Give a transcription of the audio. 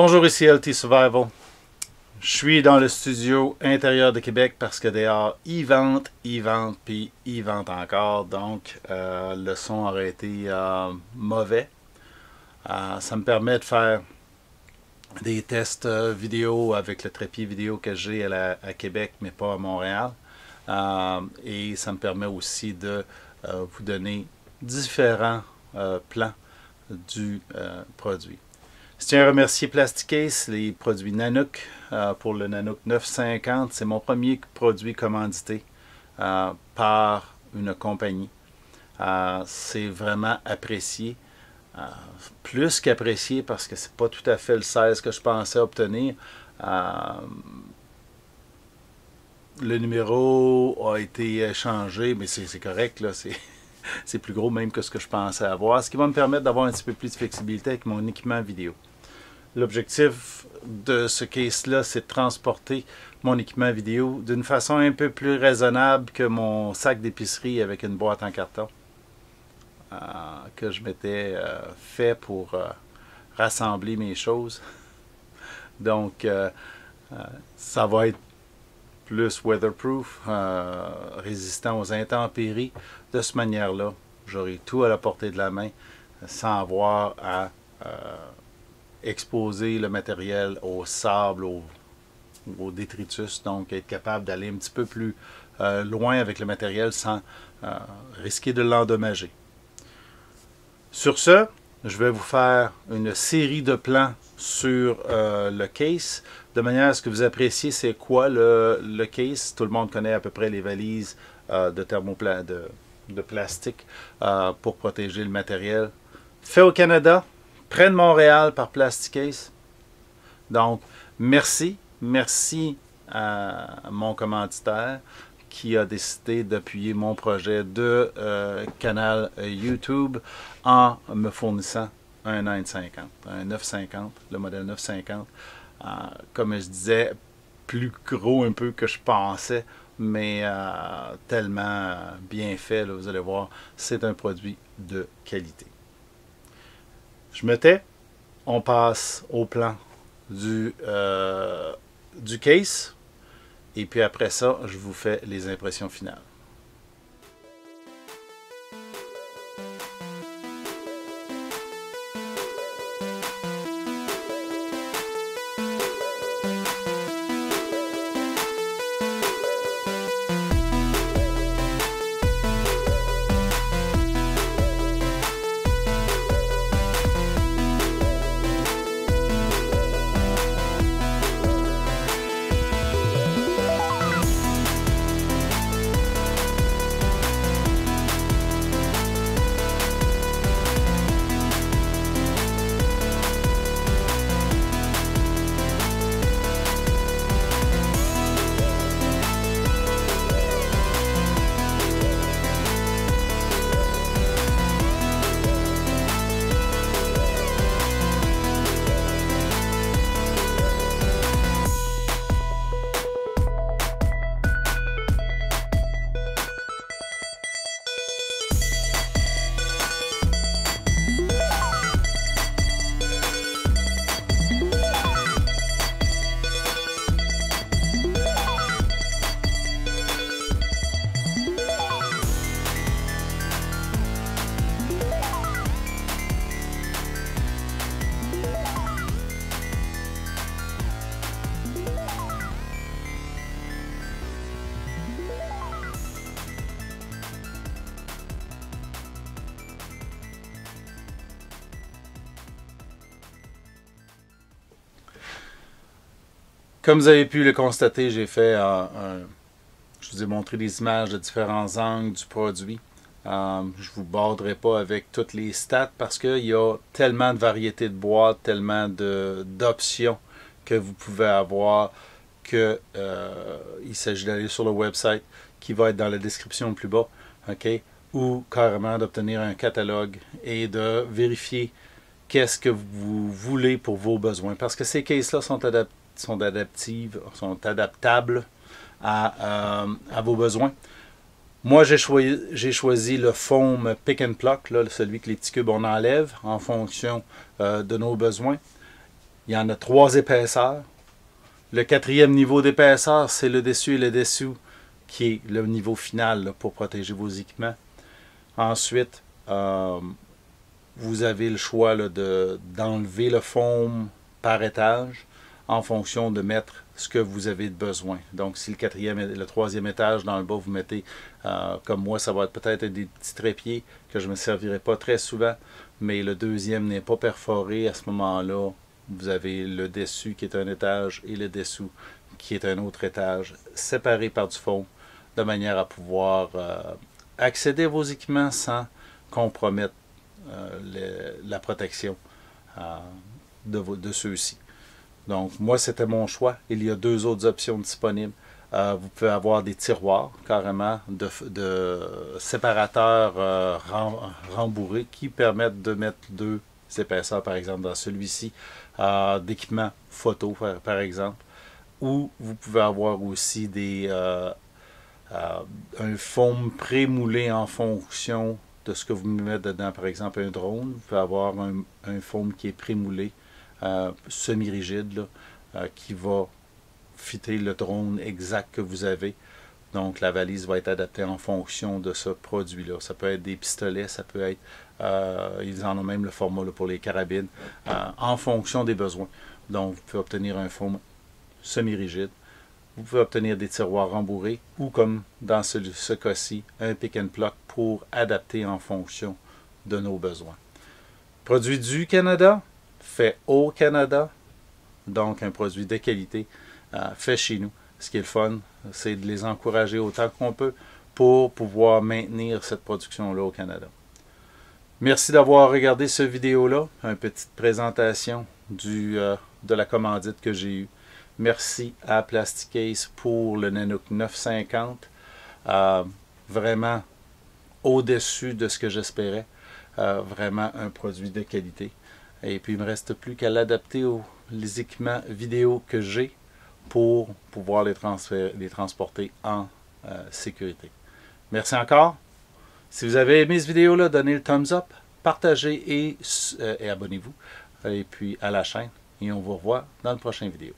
Bonjour, ici LT Survival. Je suis dans le studio intérieur de Québec parce que dehors, il vente, puis il vente encore. Donc, le son aurait été mauvais. Ça me permet de faire des tests vidéo avec le trépied vidéo que j'ai à Québec, mais pas à Montréal. Et ça me permet aussi de vous donner différents plans du produit. Je tiens à remercier Plasticase, les produits Nanook pour le Nanook 950. C'est mon premier produit commandité par une compagnie. C'est vraiment apprécié. Plus qu'apprécié parce que c'est pas tout à fait le 16 que je pensais obtenir. Le numéro a été changé, mais c'est correct, là. C'est plus gros même que ce que je pensais avoir, ce qui va me permettre d'avoir un petit peu plus de flexibilité avec mon équipement vidéo. L'objectif de ce case-là, c'est de transporter mon équipement vidéo d'une façon un peu plus raisonnable que mon sac d'épicerie avec une boîte en carton que je m'étais fait pour rassembler mes choses. Donc, ça va être plus weatherproof, résistant aux intempéries. De cette manière-là, j'aurai tout à la portée de la main sans avoir à exposer le matériel au sable, au détritus, donc être capable d'aller un petit peu plus loin avec le matériel sans risquer de l'endommager. Sur ce, je vais vous faire une série de plans sur le case, de manière à ce que vous appréciez c'est quoi le case. Tout le monde connaît à peu près les valises de plastique pour protéger le matériel. Fait au Canada, près de Montréal par Plasticase. Donc, merci à mon commanditaire qui a décidé d'appuyer mon projet de canal YouTube en me fournissant un 950, un 950, le modèle 950. Comme je disais, plus gros un peu que je pensais, mais tellement bien fait, là, vous allez voir, c'est un produit de qualité. Je me tais, on passe au plan du case, et puis après ça, je vous fais les impressions finales. Comme vous avez pu le constater, j'ai fait je vous ai montré des images de différents angles du produit. Je ne vous borderai pas avec toutes les stats parce qu'il y a tellement de variétés de boîtes, tellement d'options que vous pouvez avoir que il s'agit d'aller sur le website qui va être dans la description plus bas, okay? Ou carrément d'obtenir un catalogue et de vérifier qu'est-ce que vous voulez pour vos besoins. Parce que ces cases-là sont adaptables à vos besoins. Moi, j'ai choisi le foam pick and pluck, là, celui que les petits cubes on enlève en fonction de nos besoins. Il y en a 3 épaisseurs. Le 4e niveau d'épaisseur, c'est le dessus et le dessous qui est le niveau final là, pour protéger vos équipements. Ensuite, vous avez le choix d'enlever le foam par étage en fonction de mettre ce que vous avez de besoin. Donc, si le 3e étage dans le bas, vous mettez, comme moi, ça va être peut-être des petits trépieds que je ne me servirai pas très souvent, mais le 2e n'est pas perforé, à ce moment-là, vous avez le dessus qui est un étage et le dessous qui est un autre étage, séparés par du foam, de manière à pouvoir accéder à vos équipements sans compromettre la protection de ceux-ci. Donc, moi, c'était mon choix. Il y a 2 autres options disponibles. Vous pouvez avoir des tiroirs, carrément, de séparateurs rembourrés qui permettent de mettre 2 épaisseurs, par exemple, dans celui-ci, d'équipement photo, par exemple. Ou vous pouvez avoir aussi un foam pré-moulé en fonction de ce que vous mettez dedans. Par exemple, un drone, vous pouvez avoir un foam qui est pré-moulé, semi-rigide, qui va fitter le drone exact que vous avez. Donc, la valise va être adaptée en fonction de ce produit-là. Ça peut être des pistolets, ça peut être... ils en ont même le format là, pour les carabines, en fonction des besoins. Donc, vous pouvez obtenir un foam semi-rigide. Vous pouvez obtenir des tiroirs rembourrés ou, comme dans ce cas-ci, un pick and pluck pour adapter en fonction de nos besoins. Produit du Canada, fait au Canada, donc un produit de qualité fait chez nous. Ce qui est le fun, c'est de les encourager autant qu'on peut pour pouvoir maintenir cette production-là au Canada. Merci d'avoir regardé cette vidéo-là, une petite présentation de la commandite que j'ai eue. Merci à Plasticase pour le Nanook 950. Vraiment au-dessus de ce que j'espérais. Vraiment un produit de qualité. Et puis, il ne me reste plus qu'à l'adapter aux équipements vidéo que j'ai pour pouvoir les transporter en sécurité. Merci encore. Si vous avez aimé cette vidéo-là, donnez le thumbs up, partagez et abonnez-vous. Et puis, à la chaîne. Et on vous revoit dans la prochaine vidéo.